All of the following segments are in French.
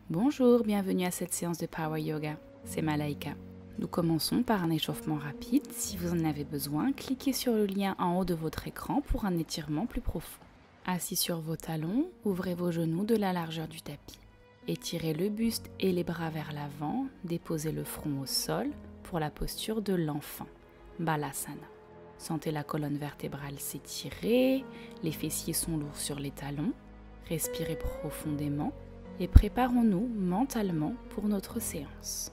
Bonjour, bienvenue à cette séance de Power Yoga, c'est Malaika. Nous commençons par un échauffement rapide. Si vous en avez besoin, cliquez sur le lien en haut de votre écran pour un étirement plus profond. Assis sur vos talons, ouvrez vos genoux de la largeur du tapis. Étirez le buste et les bras vers l'avant, déposez le front au sol pour la posture de l'enfant, Balasana. Sentez la colonne vertébrale s'étirer, les fessiers sont lourds sur les talons. Respirez profondément et préparons-nous mentalement pour notre séance.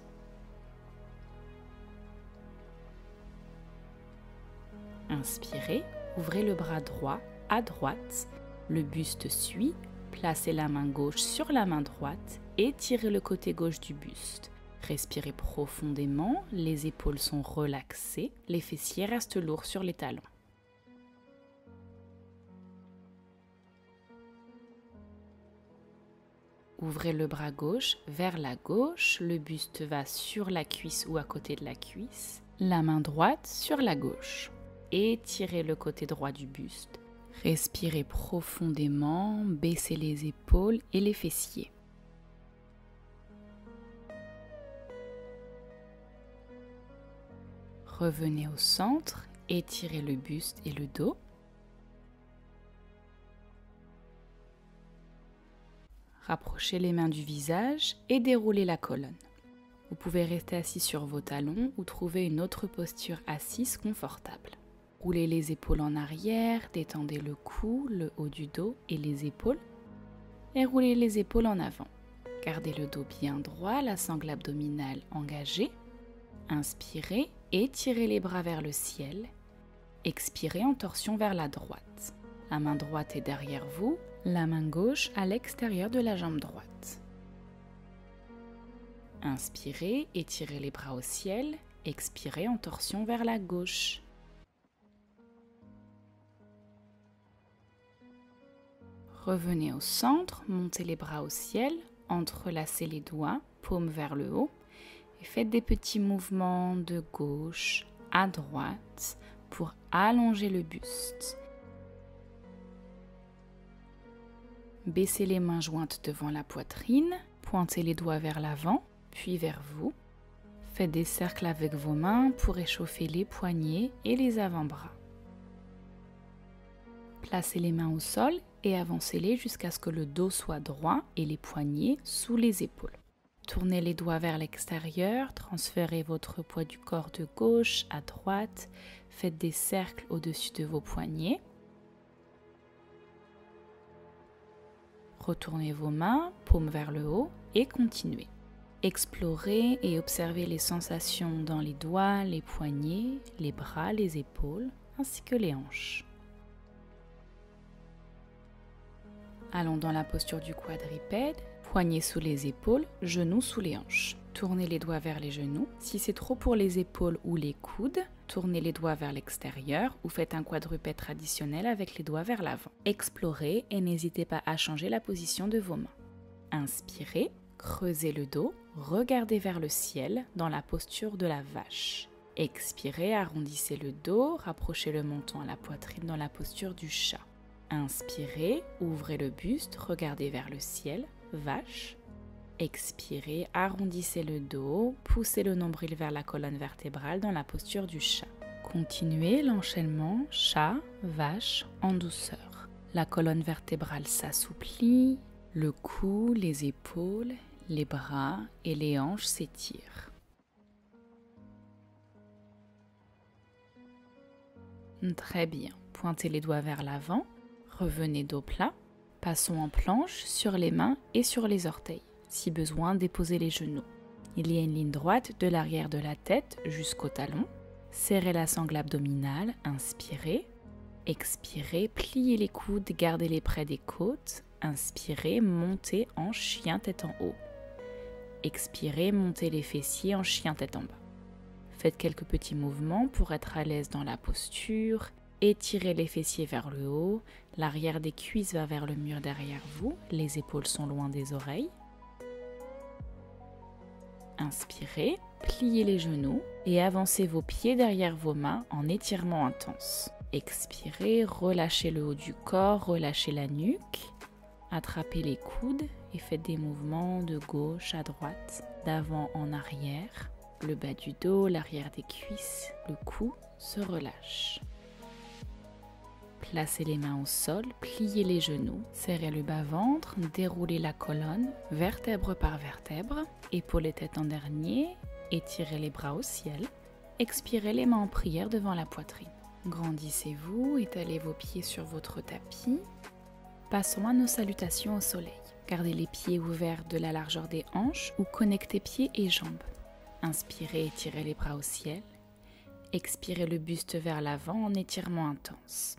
Inspirez, ouvrez le bras droit à droite, le buste suit, placez la main gauche sur la main droite et tirez le côté gauche du buste. Respirez profondément, les épaules sont relaxées, les fessiers restent lourds sur les talons. Ouvrez le bras gauche vers la gauche, le buste va sur la cuisse ou à côté de la cuisse, la main droite sur la gauche. Étirez le côté droit du buste. Respirez profondément, baissez les épaules et les fessiers. Revenez au centre, étirez le buste et le dos. Rapprochez les mains du visage et déroulez la colonne. Vous pouvez rester assis sur vos talons ou trouver une autre posture assise confortable. Roulez les épaules en arrière, détendez le cou, le haut du dos et les épaules. Et roulez les épaules en avant. Gardez le dos bien droit, la sangle abdominale engagée. Inspirez, étirez les bras vers le ciel. Expirez en torsion vers la droite. La main droite est derrière vous, la main gauche à l'extérieur de la jambe droite. Inspirez, étirez les bras au ciel. Expirez en torsion vers la gauche. Revenez au centre, montez les bras au ciel, entrelacez les doigts, paume vers le haut et faites des petits mouvements de gauche à droite pour allonger le buste. Baissez les mains jointes devant la poitrine, pointez les doigts vers l'avant, puis vers vous. Faites des cercles avec vos mains pour échauffer les poignets et les avant-bras. Placez les mains au sol et avancez-les jusqu'à ce que le dos soit droit et les poignets sous les épaules. Tournez les doigts vers l'extérieur, transférez votre poids du corps de gauche à droite, faites des cercles au-dessus de vos poignets. Retournez vos mains, paume vers le haut et continuez. Explorez et observez les sensations dans les doigts, les poignets, les bras, les épaules ainsi que les hanches. Allons dans la posture du quadrupède, poignets sous les épaules, genoux sous les hanches. Tournez les doigts vers les genoux. Si c'est trop pour les épaules ou les coudes, tournez les doigts vers l'extérieur ou faites un quadrupède traditionnel avec les doigts vers l'avant. Explorez et n'hésitez pas à changer la position de vos mains. Inspirez, creusez le dos, regardez vers le ciel dans la posture de la vache. Expirez, arrondissez le dos, rapprochez le menton à la poitrine dans la posture du chat. Inspirez, ouvrez le buste, regardez vers le ciel, vache. Expirez, arrondissez le dos, poussez le nombril vers la colonne vertébrale dans la posture du chat. Continuez l'enchaînement chat, vache en douceur. La colonne vertébrale s'assouplit, le cou, les épaules, les bras et les hanches s'étirent. Très bien, pointez les doigts vers l'avant. Revenez dos plat, passons en planche sur les mains et sur les orteils. Si besoin, déposez les genoux. Il y a une ligne droite de l'arrière de la tête jusqu'au talon. Serrez la sangle abdominale, inspirez. Expirez, pliez les coudes, gardez-les près des côtes. Inspirez, montez en chien tête en haut. Expirez, montez les fessiers en chien tête en bas. Faites quelques petits mouvements pour être à l'aise dans la posture. Étirez les fessiers vers le haut, l'arrière des cuisses va vers le mur derrière vous, les épaules sont loin des oreilles. Inspirez, pliez les genoux et avancez vos pieds derrière vos mains en étirement intense. Expirez, relâchez le haut du corps, relâchez la nuque, attrapez les coudes et faites des mouvements de gauche à droite, d'avant en arrière. Le bas du dos, l'arrière des cuisses, le cou se relâche. Placez les mains au sol, pliez les genoux, serrez le bas-ventre, déroulez la colonne, vertèbre par vertèbre, épaules et tête en dernier, étirez les bras au ciel, expirez les mains en prière devant la poitrine. Grandissez-vous, étalez vos pieds sur votre tapis. Passons à nos salutations au soleil. Gardez les pieds ouverts de la largeur des hanches ou connectez pieds et jambes. Inspirez, étirez les bras au ciel. Expirez le buste vers l'avant en étirement intense.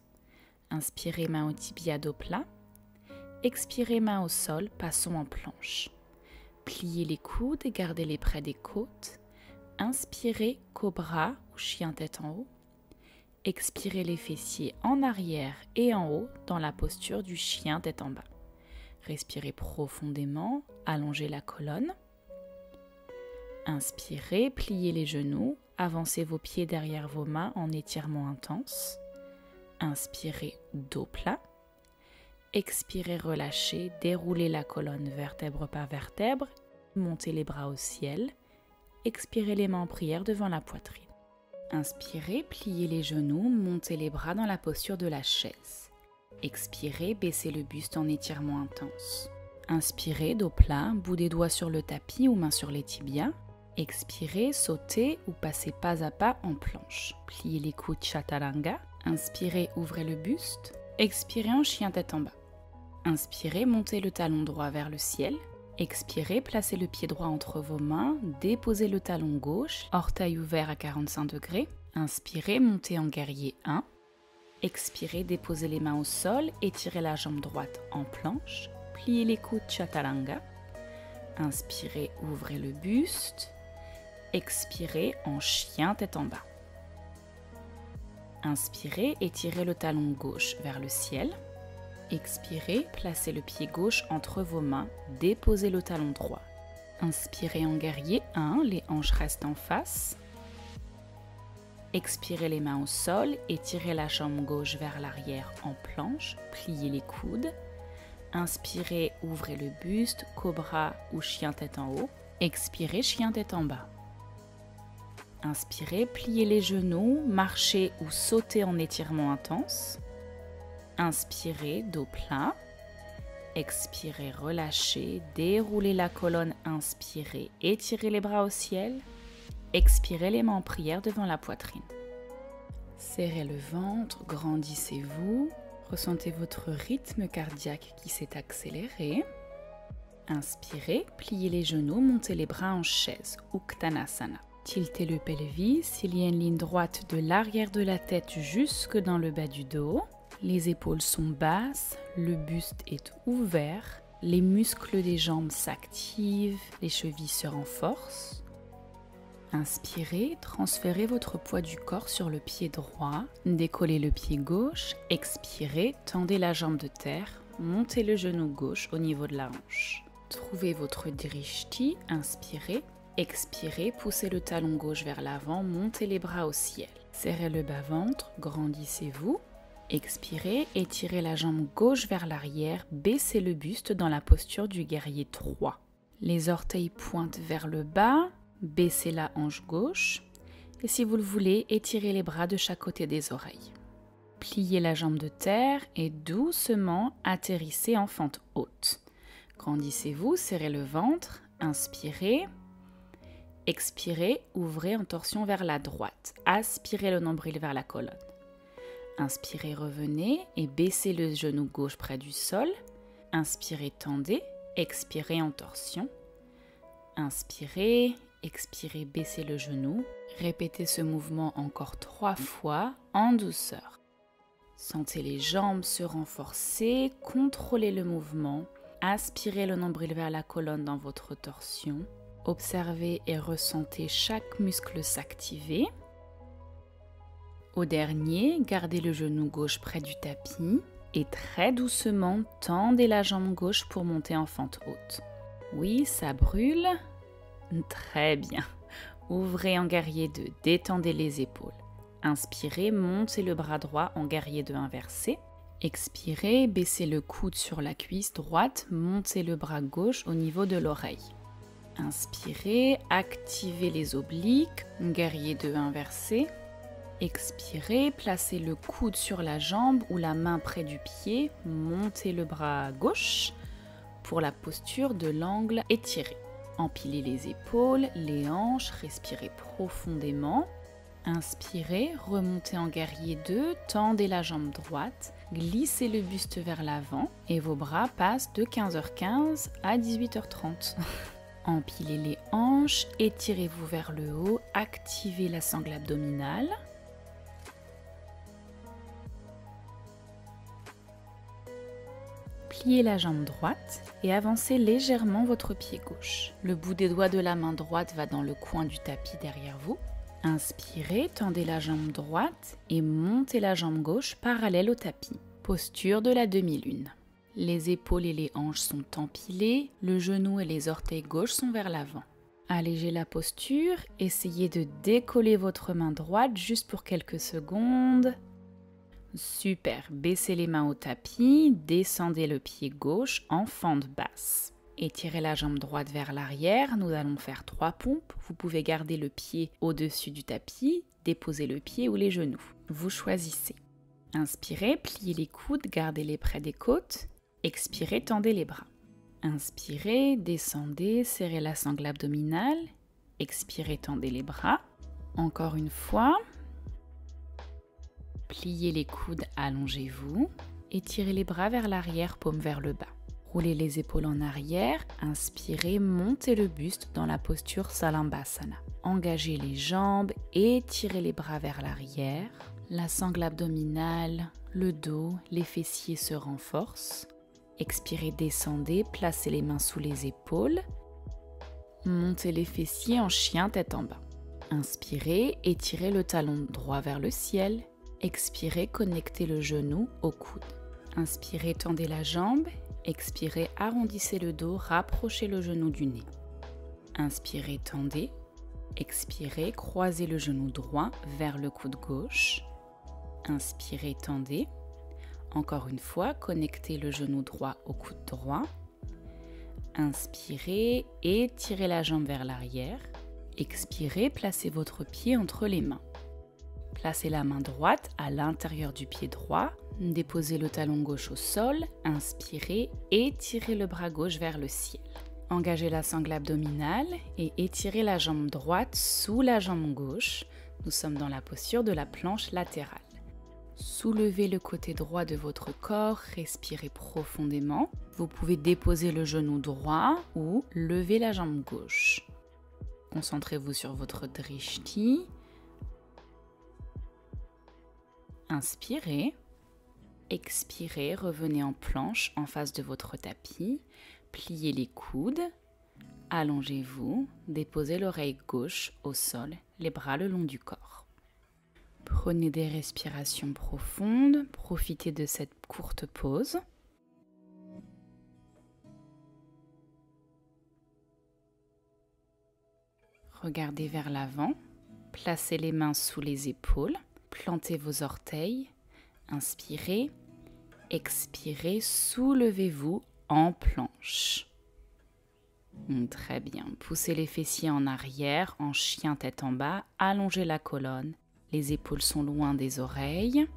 Inspirez, main au tibia, dos plat. Expirez, main au sol, passons en planche. Pliez les coudes et gardez-les près des côtes. Inspirez, cobra ou chien tête en haut. Expirez les fessiers en arrière et en haut dans la posture du chien tête en bas. Respirez profondément, allongez la colonne. Inspirez, pliez les genoux, avancez vos pieds derrière vos mains en étirement intense. Inspirez, dos plat. Expirez, relâchez, déroulez la colonne vertèbre par vertèbre, montez les bras au ciel. Expirez les mains en prière devant la poitrine. Inspirez, pliez les genoux, montez les bras dans la posture de la chaise. Expirez, baissez le buste en étirement intense. Inspirez, dos plat, bout des doigts sur le tapis ou main sur les tibias. Expirez, sautez ou passez pas à pas en planche. Pliez les coudes chaturanga. Inspirez, ouvrez le buste. Expirez en chien tête en bas. Inspirez, montez le talon droit vers le ciel. Expirez, placez le pied droit entre vos mains. Déposez le talon gauche, orteil ouvert à 45 degrés. Inspirez, montez en guerrier 1. Expirez, déposez les mains au sol. Étirez la jambe droite en planche. Pliez les coudes chaturanga. Inspirez, ouvrez le buste. Expirez en chien tête en bas. Inspirez, étirez le talon gauche vers le ciel. Expirez, placez le pied gauche entre vos mains, déposez le talon droit. Inspirez en guerrier 1, les hanches restent en face. Expirez les mains au sol, étirez la jambe gauche vers l'arrière en planche, pliez les coudes. Inspirez, ouvrez le buste, cobra ou chien tête en haut. Expirez, chien tête en bas. Inspirez, pliez les genoux, marchez ou sautez en étirement intense. Inspirez, dos plat. Expirez, relâchez, déroulez la colonne, inspirez, étirez les bras au ciel. Expirez les mains en prière devant la poitrine. Serrez le ventre, grandissez-vous. Ressentez votre rythme cardiaque qui s'est accéléré. Inspirez, pliez les genoux, montez les bras en chaise, Uttanasana. Tiltez le pelvis, il y a une ligne droite de l'arrière de la tête jusque dans le bas du dos. Les épaules sont basses, le buste est ouvert, les muscles des jambes s'activent, les chevilles se renforcent. Inspirez, transférez votre poids du corps sur le pied droit, décollez le pied gauche, expirez, tendez la jambe de terre, montez le genou gauche au niveau de la hanche. Trouvez votre drishti, inspirez. Expirez, poussez le talon gauche vers l'avant, montez les bras au ciel. Serrez le bas-ventre, grandissez-vous. Expirez, étirez la jambe gauche vers l'arrière, baissez le buste dans la posture du guerrier 3. Les orteils pointent vers le bas, baissez la hanche gauche. Et si vous le voulez, étirez les bras de chaque côté des oreilles. Pliez la jambe de terre et doucement atterrissez en fente haute. Grandissez-vous, serrez le ventre, inspirez. Expirez, ouvrez en torsion vers la droite. Aspirez le nombril vers la colonne. Inspirez, revenez et baissez le genou gauche près du sol. Inspirez, tendez. Expirez en torsion. Inspirez, expirez, baissez le genou. Répétez ce mouvement encore 3 fois en douceur. Sentez les jambes se renforcer. Contrôlez le mouvement. Aspirez le nombril vers la colonne dans votre torsion. Observez et ressentez chaque muscle s'activer. Au dernier, gardez le genou gauche près du tapis et très doucement tendez la jambe gauche pour monter en fente haute. Oui, ça brûle. Très bien. Ouvrez en guerrier 2, détendez les épaules. Inspirez, montez le bras droit en guerrier 2 inversé. Expirez, baissez le coude sur la cuisse droite, montez le bras gauche au niveau de l'oreille. Inspirez, activez les obliques, guerrier 2 inversé. Expirez, placez le coude sur la jambe ou la main près du pied, montez le bras gauche pour la posture de l'angle étiré. Empilez les épaules, les hanches, respirez profondément. Inspirez, remontez en guerrier 2, tendez la jambe droite, glissez le buste vers l'avant et vos bras passent de 15h15 à 18h30. Empilez les hanches, étirez-vous vers le haut, activez la sangle abdominale. Pliez la jambe droite et avancez légèrement votre pied gauche. Le bout des doigts de la main droite va dans le coin du tapis derrière vous. Inspirez, tendez la jambe droite et montez la jambe gauche parallèle au tapis. Posture de la demi-lune. Les épaules et les hanches sont empilées, le genou et les orteils gauche sont vers l'avant. Allégez la posture, essayez de décoller votre main droite juste pour quelques secondes. Super, baissez les mains au tapis, descendez le pied gauche en fente basse. Étirez la jambe droite vers l'arrière, nous allons faire 3 pompes. Vous pouvez garder le pied au-dessus du tapis, déposer le pied ou les genoux. Vous choisissez. Inspirez, pliez les coudes, gardez-les près des côtes. Expirez, tendez les bras. Inspirez, descendez, serrez la sangle abdominale. Expirez, tendez les bras. Encore une fois. Pliez les coudes, allongez-vous. Étirez les bras vers l'arrière, paume vers le bas. Roulez les épaules en arrière, inspirez, montez le buste dans la posture Salambhasana. Engagez les jambes, étirez les bras vers l'arrière. La sangle abdominale, le dos, les fessiers se renforcent. Expirez, descendez, placez les mains sous les épaules. Montez les fessiers en chien tête en bas. Inspirez, étirez le talon droit vers le ciel. Expirez, connectez le genou au coude. Inspirez, tendez la jambe. Expirez, arrondissez le dos, rapprochez le genou du nez. Inspirez, tendez. Expirez, croisez le genou droit vers le coude gauche. Inspirez, tendez. Encore une fois, connectez le genou droit au coude droit. Inspirez, étirez la jambe vers l'arrière. Expirez, placez votre pied entre les mains. Placez la main droite à l'intérieur du pied droit. Déposez le talon gauche au sol. Inspirez, étirez le bras gauche vers le ciel. Engagez la sangle abdominale et étirez la jambe droite sous la jambe gauche. Nous sommes dans la posture de la planche latérale. Soulevez le côté droit de votre corps, respirez profondément. Vous pouvez déposer le genou droit ou lever la jambe gauche. Concentrez-vous sur votre drishti. Inspirez. Expirez, revenez en planche en face de votre tapis. Pliez les coudes. Allongez-vous. Déposez l'oreille gauche au sol, les bras le long du corps. Prenez des respirations profondes. Profitez de cette courte pause. Regardez vers l'avant. Placez les mains sous les épaules. Plantez vos orteils. Inspirez. Expirez. Soulevez-vous en planche. Très bien. Poussez les fessiers en arrière, en chien tête en bas. Allongez la colonne. Les épaules sont loin des oreilles.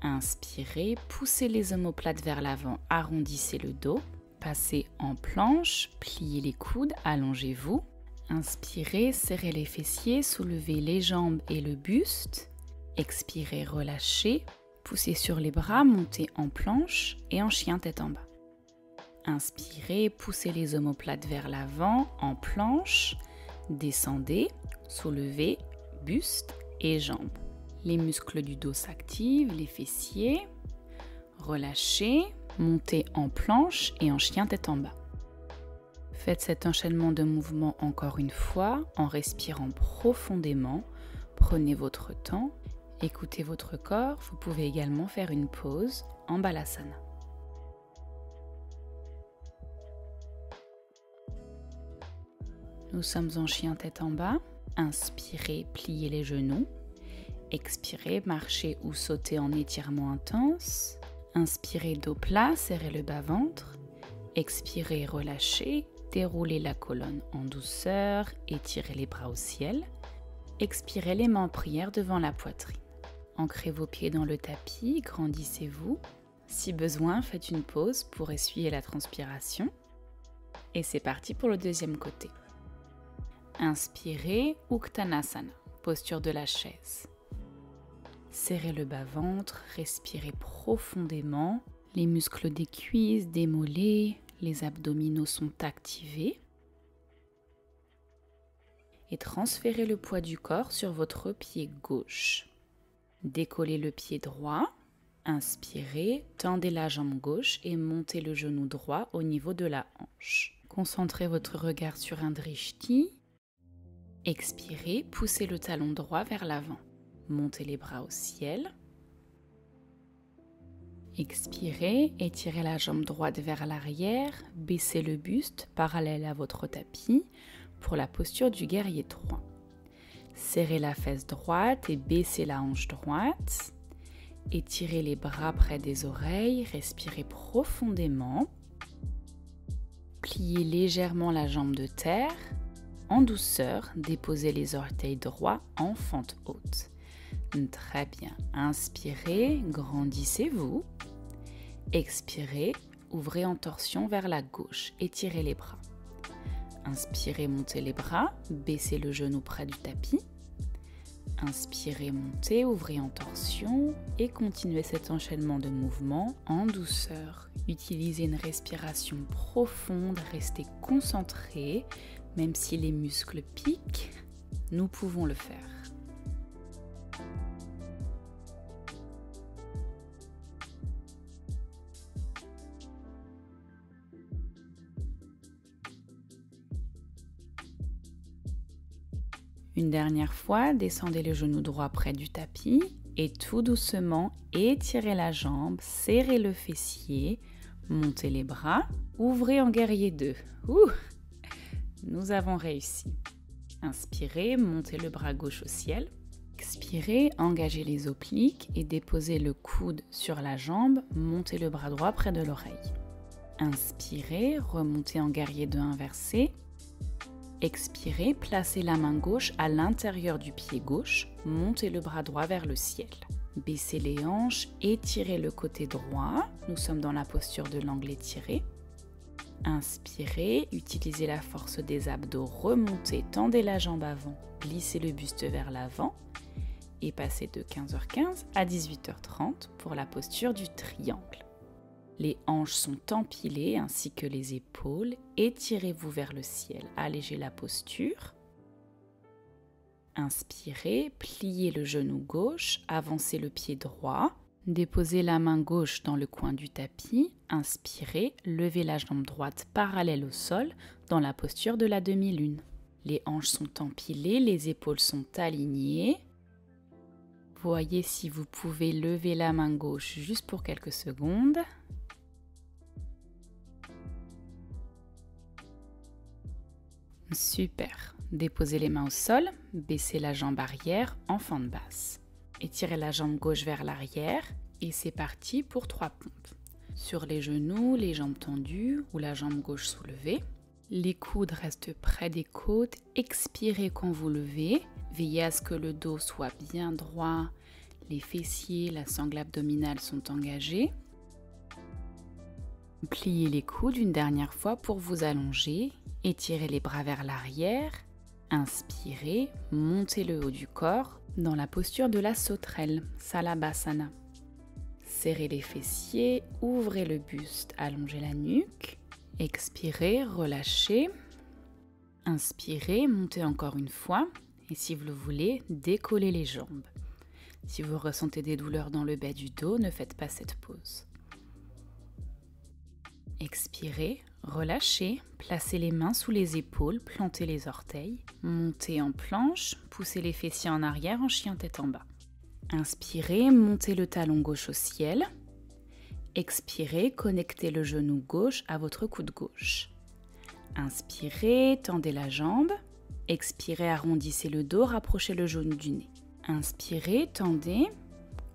Inspirez. Poussez les omoplates vers l'avant. Arrondissez le dos. Passez en planche. Pliez les coudes. Allongez-vous. Inspirez. Serrez les fessiers. Soulevez les jambes et le buste. Expirez. Relâchez. Poussez sur les bras. Montez en planche et en chien tête en bas. Inspirez, poussez les omoplates vers l'avant en planche, descendez, soulevez, buste et jambes. Les muscles du dos s'activent, les fessiers, relâchez, montez en planche et en chien tête en bas. Faites cet enchaînement de mouvements encore une fois en respirant profondément. Prenez votre temps, écoutez votre corps. Vous pouvez également faire une pause en balasana. Nous sommes en chien tête en bas. Inspirez, pliez les genoux. Expirez, marchez ou sautez en étirement intense. Inspirez, dos plat, serrez le bas-ventre. Expirez, relâchez, déroulez la colonne en douceur, étirez les bras au ciel. Expirez, les mains en prière devant la poitrine. Ancrez vos pieds dans le tapis, grandissez-vous. Si besoin, faites une pause pour essuyer la transpiration. Et c'est parti pour le deuxième côté. Inspirez, Uttanasana, posture de la chaise. Serrez le bas-ventre, respirez profondément. Les muscles des cuisses, des mollets, les abdominaux sont activés. Et transférez le poids du corps sur votre pied gauche. Décollez le pied droit. Inspirez, tendez la jambe gauche et montez le genou droit au niveau de la hanche. Concentrez votre regard sur un drishti. Expirez, poussez le talon droit vers l'avant. Montez les bras au ciel. Expirez, étirez la jambe droite vers l'arrière, baissez le buste parallèle à votre tapis pour la posture du guerrier 3. Serrez la fesse droite et baissez la hanche droite. Étirez les bras près des oreilles, respirez profondément. Pliez légèrement la jambe de terre. En douceur, déposez les orteils droits en fente haute. Très bien. Inspirez, grandissez-vous. Expirez, ouvrez en torsion vers la gauche. Étirez les bras. Inspirez, montez les bras. Baissez le genou près du tapis. Inspirez, montez, ouvrez en torsion et continuez cet enchaînement de mouvements en douceur. Utilisez une respiration profonde, restez concentré. Même si les muscles piquent, nous pouvons le faire. Une dernière fois, descendez le genou droit près du tapis et tout doucement étirez la jambe, serrez le fessier, montez les bras, ouvrez en guerrier 2. Nous avons réussi. Inspirez, montez le bras gauche au ciel. Expirez, engagez les obliques et déposez le coude sur la jambe, montez le bras droit près de l'oreille. Inspirez, remontez en guerrier 2 inversé. Expirez, placez la main gauche à l'intérieur du pied gauche, montez le bras droit vers le ciel. Baissez les hanches, étirez le côté droit. Nous sommes dans la posture de l'angle étiré. Inspirez, utilisez la force des abdos, remontez, tendez la jambe avant, glissez le buste vers l'avant et passez de 15h15 à 18h30 pour la posture du triangle. Les hanches sont empilées ainsi que les épaules, étirez-vous vers le ciel, allégez la posture. Inspirez, pliez le genou gauche, avancez le pied droit. Déposez la main gauche dans le coin du tapis, inspirez, levez la jambe droite parallèle au sol dans la posture de la demi-lune. Les hanches sont empilées, les épaules sont alignées. Voyez si vous pouvez lever la main gauche juste pour quelques secondes. Super. Déposez les mains au sol, baissez la jambe arrière en fente basse. Étirez la jambe gauche vers l'arrière et c'est parti pour 3 pompes. Sur les genoux, les jambes tendues ou la jambe gauche soulevée. Les coudes restent près des côtes. Expirez quand vous levez. Veillez à ce que le dos soit bien droit. Les fessiers, la sangle abdominale sont engagés. Pliez les coudes une dernière fois pour vous allonger. Étirez les bras vers l'arrière. Inspirez, montez le haut du corps dans la posture de la sauterelle, Salabhasana. Serrez les fessiers, ouvrez le buste, allongez la nuque. Expirez, relâchez. Inspirez, montez encore une fois. Et si vous le voulez, décollez les jambes. Si vous ressentez des douleurs dans le bas du dos, ne faites pas cette pause. Expirez, relâchez, placez les mains sous les épaules, plantez les orteils, montez en planche, poussez les fessiers en arrière en chien tête en bas. Inspirez, montez le talon gauche au ciel. Expirez, connectez le genou gauche à votre coude gauche. Inspirez, tendez la jambe. Expirez, arrondissez le dos, rapprochez le genou du nez. Inspirez, tendez.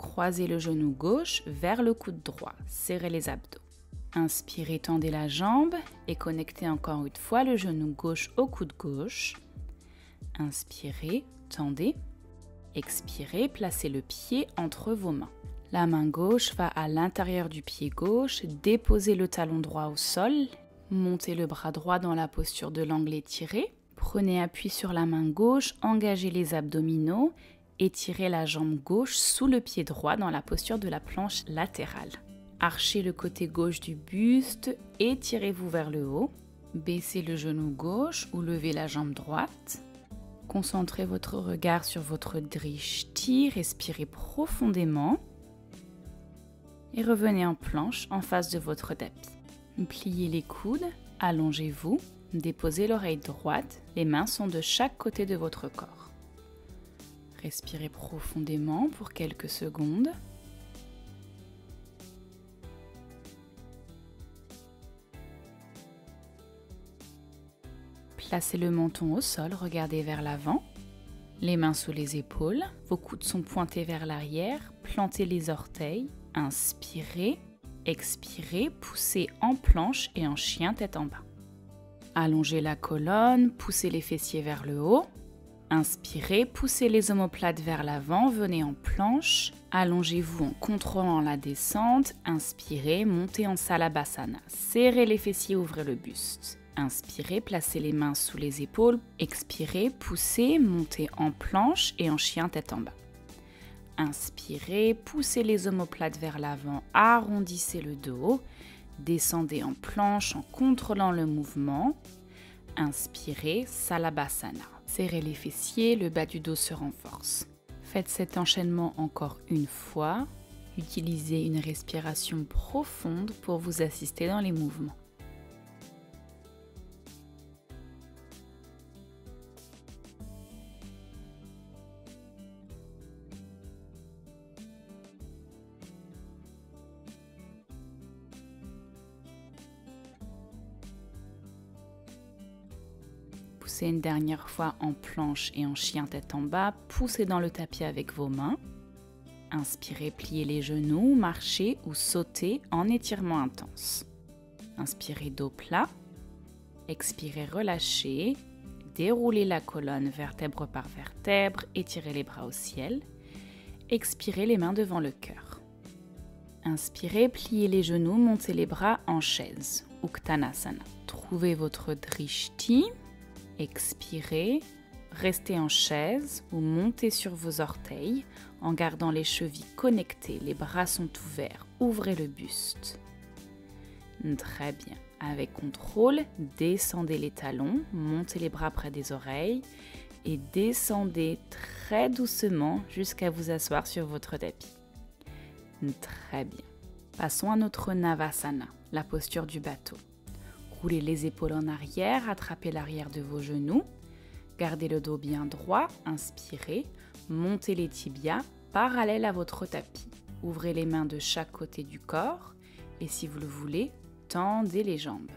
Croisez le genou gauche vers le coude droit. Serrez les abdos. Inspirez, tendez la jambe et connectez encore une fois le genou gauche au coude gauche. Inspirez, tendez. Expirez, placez le pied entre vos mains. La main gauche va à l'intérieur du pied gauche, déposez le talon droit au sol, montez le bras droit dans la posture de l'angle étiré. Prenez appui sur la main gauche, engagez les abdominaux, étirez la jambe gauche sous le pied droit dans la posture de la planche latérale. Archez le côté gauche du buste, étirez-vous vers le haut, baissez le genou gauche ou levez la jambe droite. Concentrez votre regard sur votre drishti, respirez profondément et revenez en planche en face de votre tapis. Pliez les coudes, allongez-vous, déposez l'oreille droite, les mains sont de chaque côté de votre corps. Respirez profondément pour quelques secondes. Placez le menton au sol, regardez vers l'avant. Les mains sous les épaules, vos coudes sont pointés vers l'arrière, plantez les orteils. Inspirez, expirez, poussez en planche et en chien tête en bas. Allongez la colonne, poussez les fessiers vers le haut. Inspirez, poussez les omoplates vers l'avant, venez en planche. Allongez-vous en contrôlant la descente. Inspirez, montez en Salabhasana. Serrez les fessiers, ouvrez le buste. Inspirez, placez les mains sous les épaules. Expirez, poussez, montez en planche et en chien tête en bas. Inspirez, poussez les omoplates vers l'avant, arrondissez le dos. Descendez en planche en contrôlant le mouvement. Inspirez, Salabhasana. Serrez les fessiers, le bas du dos se renforce. Faites cet enchaînement encore une fois. Utilisez une respiration profonde pour vous assister dans les mouvements. Poussez une dernière fois en planche et en chien tête en bas. Poussez dans le tapis avec vos mains. Inspirez, pliez les genoux, marchez ou sautez en étirement intense. Inspirez, dos plat. Expirez, relâchez. Déroulez la colonne vertèbre par vertèbre. Étirez les bras au ciel. Expirez, les mains devant le cœur. Inspirez, pliez les genoux, montez les bras en chaise. Uttanasana. Trouvez votre drishti. Expirez, restez en chaise ou montez sur vos orteils en gardant les chevilles connectées, les bras sont ouverts, ouvrez le buste. Très bien, avec contrôle, descendez les talons, montez les bras près des oreilles et descendez très doucement jusqu'à vous asseoir sur votre tapis. Très bien, passons à notre Navasana, la posture du bateau. Roulez les épaules en arrière, attrapez l'arrière de vos genoux. Gardez le dos bien droit, inspirez. Montez les tibias parallèles à votre tapis. Ouvrez les mains de chaque côté du corps et si vous le voulez, tendez les jambes.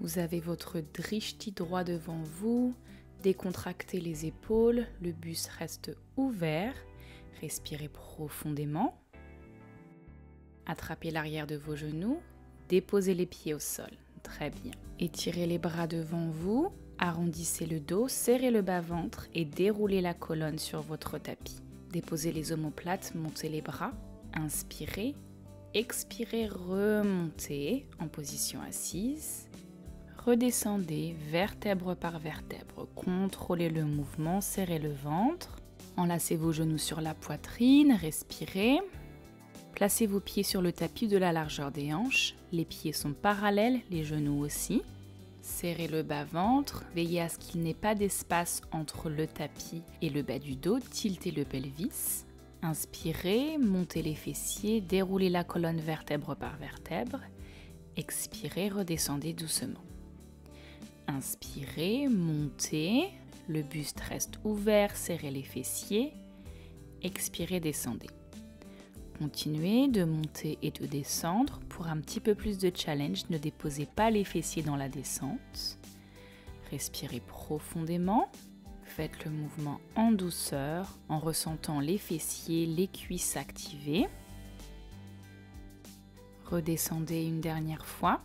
Vous avez votre drishti droit devant vous. Décontractez les épaules, le buste reste ouvert. Respirez profondément. Attrapez l'arrière de vos genoux. Déposez les pieds au sol. Très bien. Étirez les bras devant vous, arrondissez le dos, serrez le bas-ventre et déroulez la colonne sur votre tapis. Déposez les omoplates, montez les bras, inspirez, expirez, remontez en position assise. Redescendez vertèbre par vertèbre, contrôlez le mouvement, serrez le ventre. Enlacez vos genoux sur la poitrine, respirez. Placez vos pieds sur le tapis de la largeur des hanches. Les pieds sont parallèles, les genoux aussi. Serrez le bas-ventre. Veillez à ce qu'il n'y ait pas d'espace entre le tapis et le bas du dos. Tiltez le pelvis. Inspirez, montez les fessiers, déroulez la colonne vertèbre par vertèbre. Expirez, redescendez doucement. Inspirez, montez. Le buste reste ouvert, serrez les fessiers. Expirez, descendez. Continuez de monter et de descendre. Pour un petit peu plus de challenge, ne déposez pas les fessiers dans la descente. Respirez profondément. Faites le mouvement en douceur, en ressentant les fessiers, les cuisses s'activer. Redescendez une dernière fois.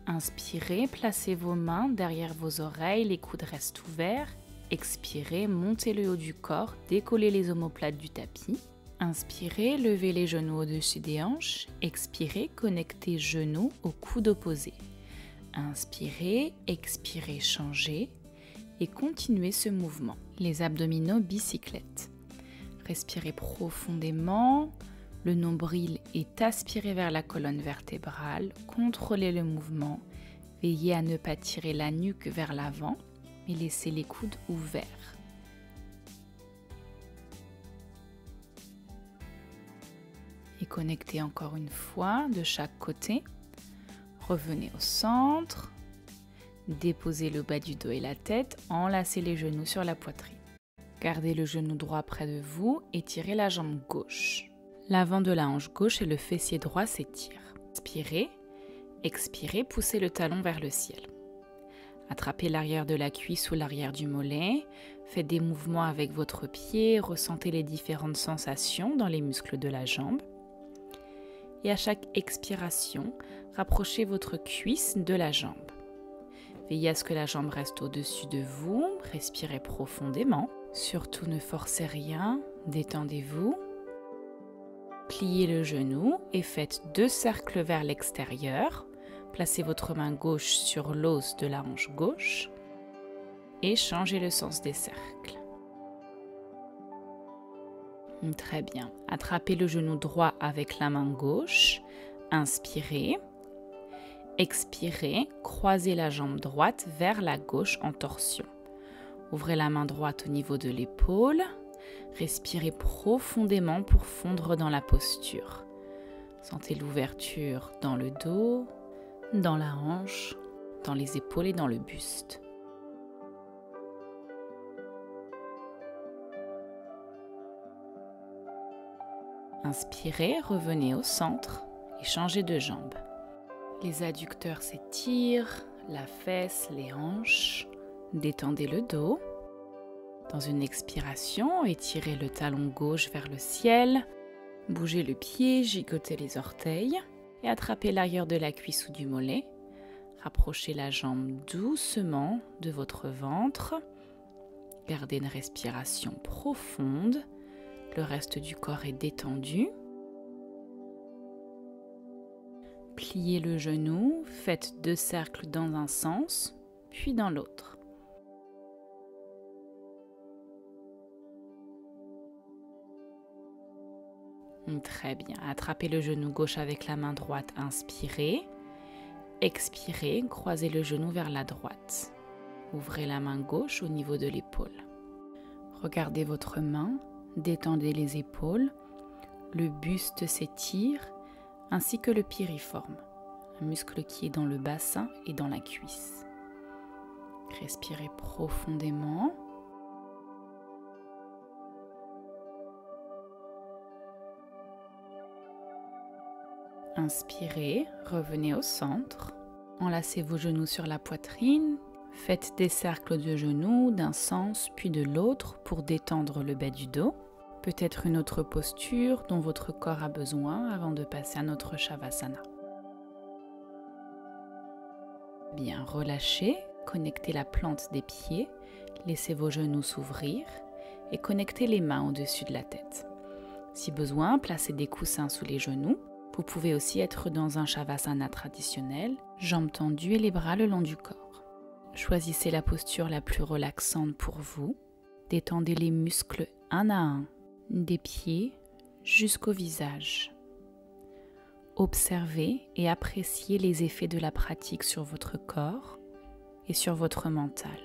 Inspirez, placez vos mains derrière vos oreilles, les coudes restent ouverts. Expirez, montez le haut du corps, décollez les omoplates du tapis. Inspirez, levez les genoux au-dessus des hanches. Expirez, connectez genoux au coude opposé. Inspirez, expirez, changez et continuez ce mouvement. Les abdominaux bicyclette. Respirez profondément. Le nombril est aspiré vers la colonne vertébrale. Contrôlez le mouvement. Veillez à ne pas tirer la nuque vers l'avant, mais laissez les coudes ouverts. Et connectez encore une fois de chaque côté. Revenez au centre. Déposez le bas du dos et la tête. Enlacez les genoux sur la poitrine. Gardez le genou droit près de vous et tirez la jambe gauche. L'avant de la hanche gauche et le fessier droit s'étirent. Inspirez, expirez, poussez le talon vers le ciel. Attrapez l'arrière de la cuisse ou l'arrière du mollet. Faites des mouvements avec votre pied. Ressentez les différentes sensations dans les muscles de la jambe. Et à chaque expiration, rapprochez votre cuisse de la jambe. Veillez à ce que la jambe reste au-dessus de vous. Respirez profondément. Surtout ne forcez rien. Détendez-vous. Pliez le genou et faites 2 cercles vers l'extérieur. Placez votre main gauche sur l'os de la hanche gauche et changez le sens des cercles. Très bien. Attrapez le genou droit avec la main gauche. Inspirez. Expirez. Croisez la jambe droite vers la gauche en torsion. Ouvrez la main droite au niveau de l'épaule. Respirez profondément pour fondre dans la posture. Sentez l'ouverture dans le dos, dans la hanche, dans les épaules et dans le buste. Inspirez, revenez au centre et changez de jambe. Les adducteurs s'étirent, la fesse, les hanches. Détendez le dos. Dans une expiration, étirez le talon gauche vers le ciel. Bougez le pied, gigotez les orteils et attrapez l'arrière de la cuisse ou du mollet. Rapprochez la jambe doucement de votre ventre. Gardez une respiration profonde. Le reste du corps est détendu. Pliez le genou, faites 2 cercles dans un sens, puis dans l'autre. Très bien. Attrapez le genou gauche avec la main droite. Inspirez. Expirez. Croisez le genou vers la droite. Ouvrez la main gauche au niveau de l'épaule. Regardez votre main. Détendez les épaules. Le buste s'étire, ainsi que le piriforme, un muscle qui est dans le bassin et dans la cuisse. Respirez profondément. Inspirez, revenez au centre. Enlacez vos genoux sur la poitrine. Faites des cercles de genoux d'un sens puis de l'autre pour détendre le bas du dos. Peut-être une autre posture dont votre corps a besoin avant de passer à notre Shavasana. Bien, relâchez, connectez la plante des pieds, laissez vos genoux s'ouvrir et connectez les mains au-dessus de la tête. Si besoin, placez des coussins sous les genoux. Vous pouvez aussi être dans un Shavasana traditionnel, jambes tendues et les bras le long du corps. Choisissez la posture la plus relaxante pour vous. Détendez les muscles un à un, des pieds jusqu'au visage. Observez et appréciez les effets de la pratique sur votre corps et sur votre mental.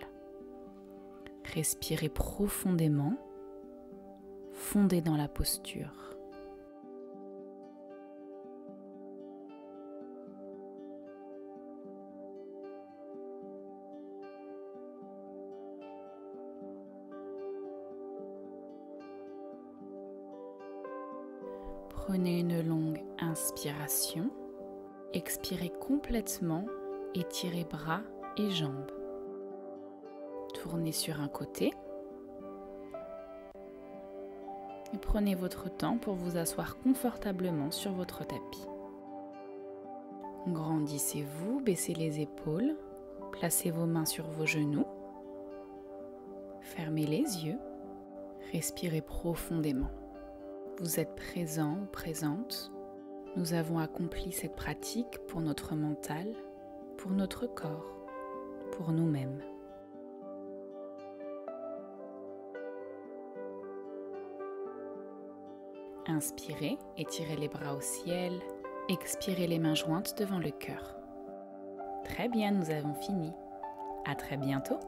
Respirez profondément, fondez dans la posture. Prenez une longue inspiration, expirez complètement, étirez bras et jambes. Tournez sur un côté, Et prenez votre temps pour vous asseoir confortablement sur votre tapis. Grandissez-vous, baissez les épaules, placez vos mains sur vos genoux, fermez les yeux, respirez profondément. Vous êtes présent ou présente. Nous avons accompli cette pratique pour notre mental, pour notre corps, pour nous-mêmes. Inspirez, étirez les bras au ciel. Expirez les mains jointes devant le cœur. Très bien, nous avons fini. À très bientôt.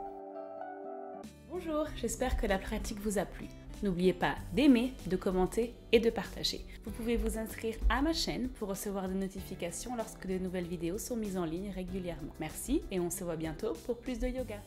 Bonjour, j'espère que la pratique vous a plu. N'oubliez pas d'aimer, de commenter et de partager. Vous pouvez vous inscrire à ma chaîne pour recevoir des notifications lorsque de nouvelles vidéos sont mises en ligne régulièrement. Merci et on se voit bientôt pour plus de yoga.